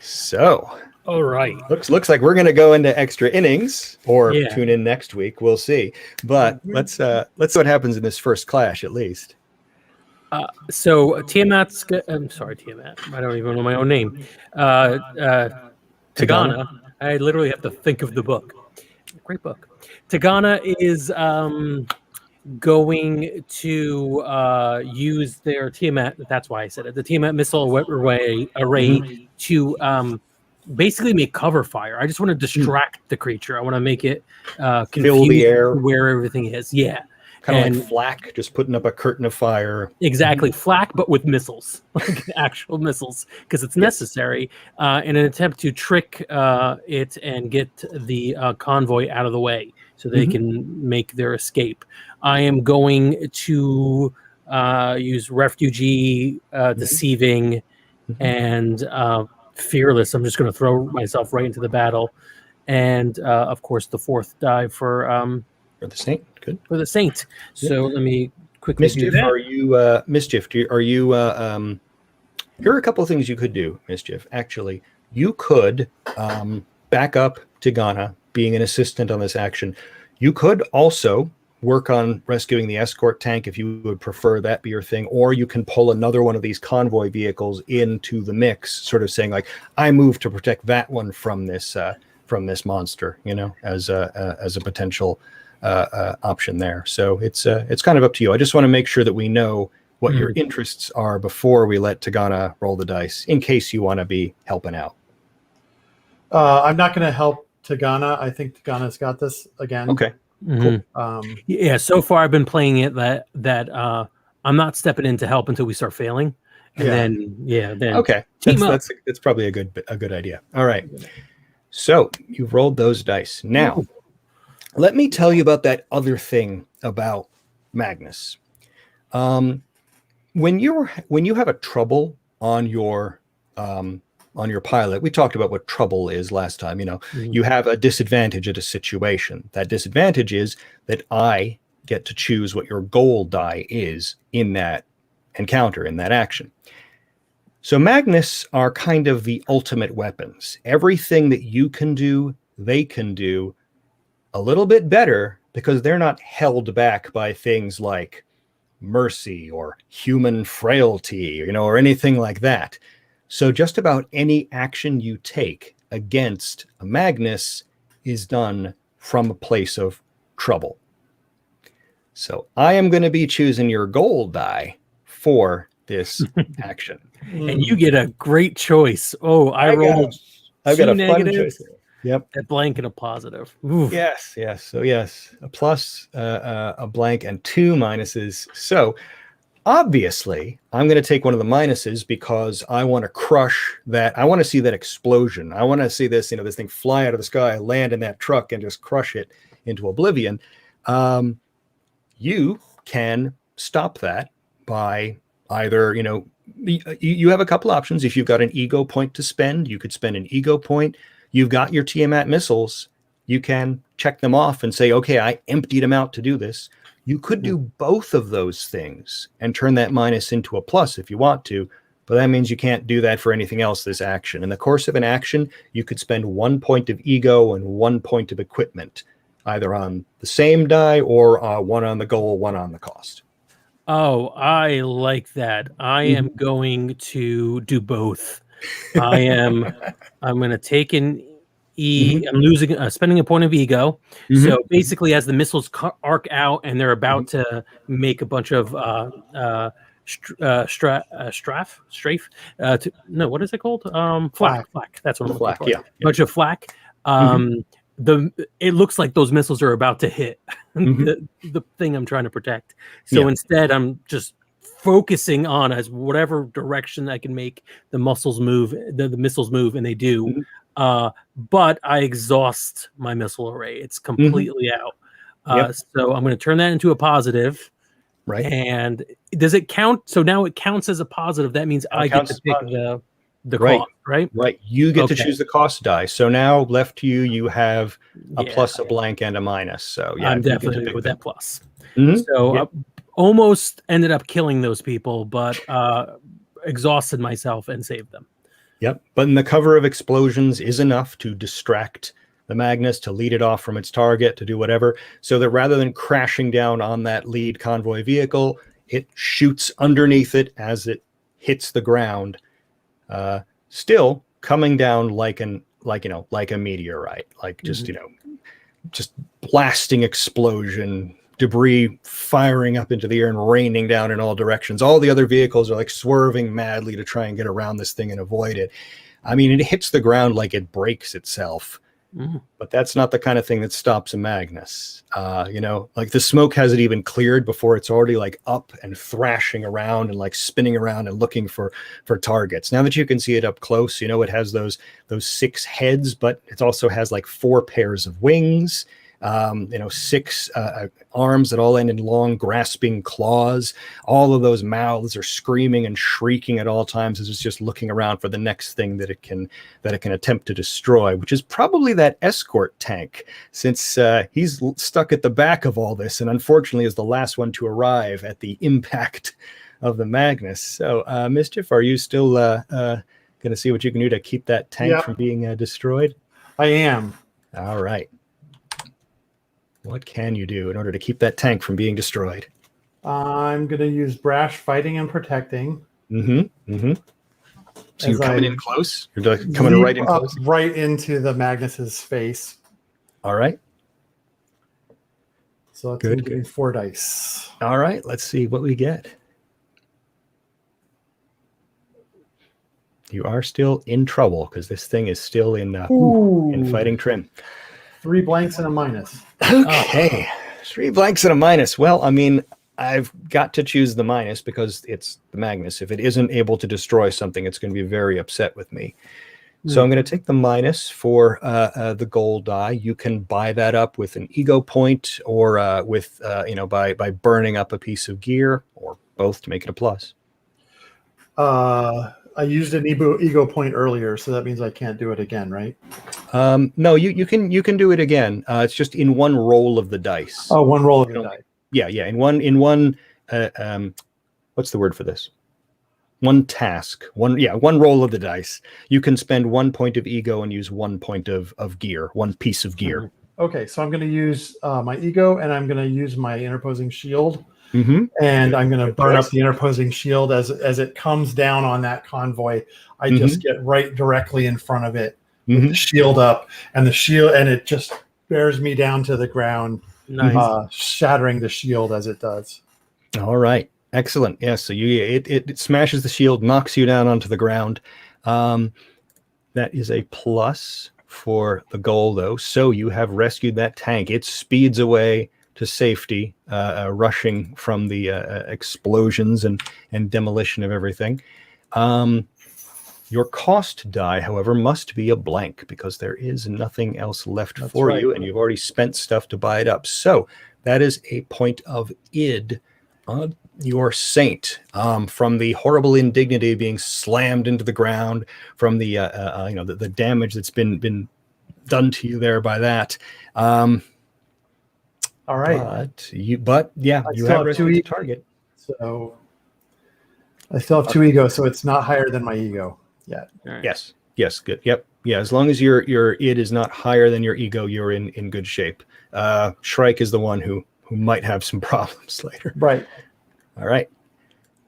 So, all right. Looks like we're going to go into extra innings, or tune in next week. We'll see. But let's see what happens in this first clash, at least. So Tiamat's. I'm sorry, Tiamat. I don't even know my own name. Tigana. I literally have to think of the book. Great book. Tigana is going to use their Tiamat. That's why I said it. The Tiamat missile array to basically make cover fire. I just want to distract the creature. I want to make it fill the air where everything is. Yeah. Kind of like flak, just putting up a curtain of fire. Exactly. Flak, but with missiles, like actual missiles, because it's necessary in an attempt to trick it and get the convoy out of the way so they can make their escape. I am going to use refugee, deceiving, and fearless. I'm just going to throw myself right into the battle. And, of course, the 4th die for the Saint. Good. For the Saint. So let me quickly Mischief, do that. are you Mischief? Are you here are a couple of things you could do, Mischief. Actually, you could back up Tigana, being an assistant on this action. You could also work on rescuing the escort tank if you would prefer that be your thing, or you can pull another one of these convoy vehicles into the mix, sort of saying like, I move to protect that one from this monster, as a potential option there. So it's kind of up to you. I just want to make sure that we know what your interests are before we let Tigana roll the dice, in case you want to be helping out. I'm not going to help Tigana. I think Tigana's got this again. Okay. Cool. So far I've been playing it that I'm not stepping in to help until we start failing, and then okay, that's probably a good idea. All right, so you've rolled those dice. Now, let me tell you about that other thing about Magnus. When you have a trouble on your pilot, we talked about what trouble is last time. You have a disadvantage at a situation. That disadvantage is that I get to choose what your goal die is in that encounter, in that action. So Magnus are kind of the ultimate weapons. Everything that you can do, they can do a little bit better because they're not held back by things like mercy or human frailty, or anything like that. So just about any action you take against a Magnus is done from a place of trouble. So I am going to be choosing your gold die for this action. And you get a great choice. Oh, I've got a fun negatives. choice. Yep. A blank and a positive. Oof. Yes. So yes, a plus, a blank, and 2 minuses. So obviously, I'm going to take one of the minuses because I want to crush that. I want to see that explosion. I want to see this, this thing fly out of the sky, land in that truck, and just crush it into oblivion. You can stop that by either, you have a couple options. If you've got an ego point to spend, you could spend an ego point. You've got your Tiamat missiles. You can check them off and say, okay, I emptied them out to do this. You could do both of those things and turn that minus into a plus if you want to, but that means you can't do that for anything else this action. In the course of an action, you could spend 1 point of ego and 1 point of equipment, either on the same die or 1 on the goal, 1 on the cost. Oh, I like that. I am going to do both. I'm going to take an I'm spending a point of ego. So basically, as the missiles arc out and they're about to make a bunch of strafe. What is it called? Flak. That's what I'm looking for. Yeah. Bunch of flak. It looks like those missiles are about to hit the thing I'm trying to protect. So instead, I'm just focusing on as whatever direction I can make the missiles move, and they do. But I exhaust my missile array. It's completely out. So I'm going to turn that into a positive. Right. And does it count? So now it counts as a positive. That means I get to pick the cost, right? Right. You get to choose the cost die. So now left to you, you have a plus, a blank, and a minus. So yeah, I'm definitely with that plus. So almost ended up killing those people, but exhausted myself and saved them. Yep. But in the cover of explosions is enough to distract the Magnus, to lead it off from its target, to do whatever. So that rather than crashing down on that lead convoy vehicle, it shoots underneath it as it hits the ground, still coming down like a meteorite, like just, just blasting explosion, debris firing up into the air and raining down in all directions. All the other vehicles are like swerving madly to try and get around this thing and avoid it. I mean, it hits the ground like it breaks itself. But that's not the kind of thing that stops a Magnus. Like the smoke hasn't even cleared before it's already like up and thrashing around and like spinning around and looking for targets. Now that you can see it up close, it has those 6 heads, but it also has like 4 pairs of wings. 6 arms that all end in long grasping claws. All of those mouths are screaming and shrieking at all times as it's just looking around for the next thing that it can attempt to destroy, which is probably that escort tank, since he's stuck at the back of all this and unfortunately is the last one to arrive at the impact of the Magnus. So Mischief, are you still going to see what you can do to keep that tank from being destroyed? I am. All right. What can you do in order to keep that tank from being destroyed? I'm going to use brash fighting and protecting. So you're coming in close? You're coming right in close? Right into the Magnus's face. All right. So that's going to give me 4 dice. All right. Let's see what we get. You are still in trouble because this thing is still in fighting trim. 3 blanks and a minus. Okay. 3 blanks and a minus. Well, I mean, I've got to choose the minus because it's the Magnus. If it isn't able to destroy something, it's going to be very upset with me. So I'm going to take the minus for the gold die. You can buy that up with an ego point or by burning up a piece of gear, or both to make it a plus. I used an ego point earlier, so that means I can't do it again, right? No, you can do it again. It's just in one roll of the dice. Oh, one roll of the dice. Yeah. In one. What's the word for this? One task. One roll of the dice. You can spend 1 point of ego and use 1 point of gear, one piece of gear. okay, so I'm going to use my ego, and I'm going to use my interposing shield, Mm-hmm. and I'm going to burn up the interposing shield as it comes down on that convoy. I just get right directly in front of it with the shield up, and it just bears me down to the ground, shattering the shield as it does. All right, excellent. Yeah, so it smashes the shield, knocks you down onto the ground. That is a plus for the goal, though. So you have rescued that tank. It speeds away to safety, rushing from the explosions and demolition of everything. Your cost die, however, must be a blank because there is nothing else left for you, and you've already spent stuff to buy it up. So that is a point of id on your saint, from the horrible indignity of being slammed into the ground, from the the damage that's been done to you there by that. All right, you have rescued the target. So I still have 2 egos, so it's not higher than my ego yet. Right. Yes, good. Yep. Yeah, as long as your id is not higher than your ego, you're in good shape. Shrike is the one who might have some problems later. Right. All right.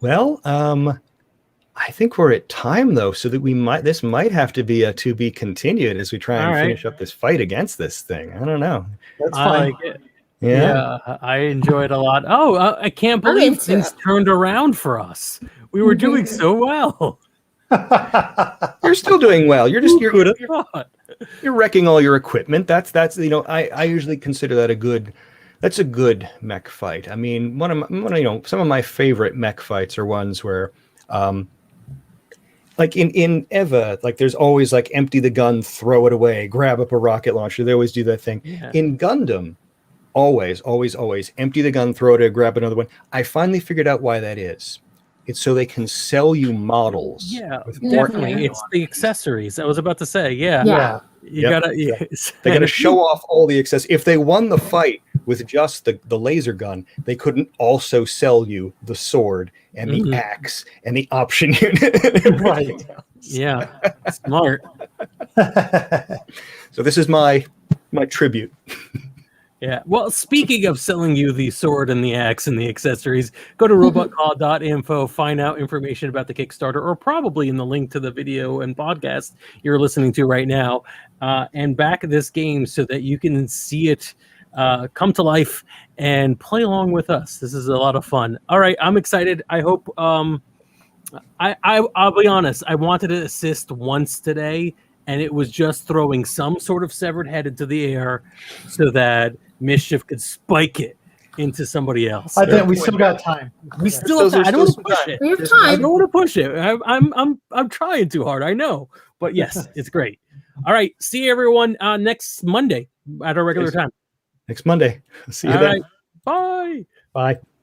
Well, I think we're at time though, so that this might have to be a to be continued as we try and finish up this fight against this thing. I don't know. That's fine. I like it. Yeah, I enjoyed a lot. Oh, I can't believe things turned around for us. We were doing so well. You're still doing well. You're you're wrecking all your equipment. That's I usually consider that a good mech fight. I mean, some of my favorite mech fights are ones where like in Eva, like there's always like empty the gun, throw it away, grab up a rocket launcher. They always do that thing. Yeah. In Gundam, always empty the gun, throw it, grab another one. I finally figured out why that is. It's so they can sell you models. Yeah, definitely. It's the accessories. I was about to say, yeah. You gotta. They gotta show off all the access. If they won the fight with just the laser gun, they couldn't also sell you the sword and the axe and the option unit. Right. Yeah. Smart. So this is my tribute. Yeah. Well, speaking of selling you the sword and the axe and the accessories, go to robotcall.info, find out information about the Kickstarter, or probably in the link to the video and podcast you're listening to right now, and back this game so that you can see it come to life and play along with us. This is a lot of fun. All right, I'm excited. I hope I'll be honest. I wanted to assist once today, and it was just throwing some sort of severed head into the air so that Mischief could spike it into somebody else. I think we still got time. We still have time. I don't want to push it. We have time. I don't want to push it. I'm trying too hard. I know, but yes, it's great. All right, see everyone next Monday at our regular time. Next Monday. See you then. Right. Bye. Bye.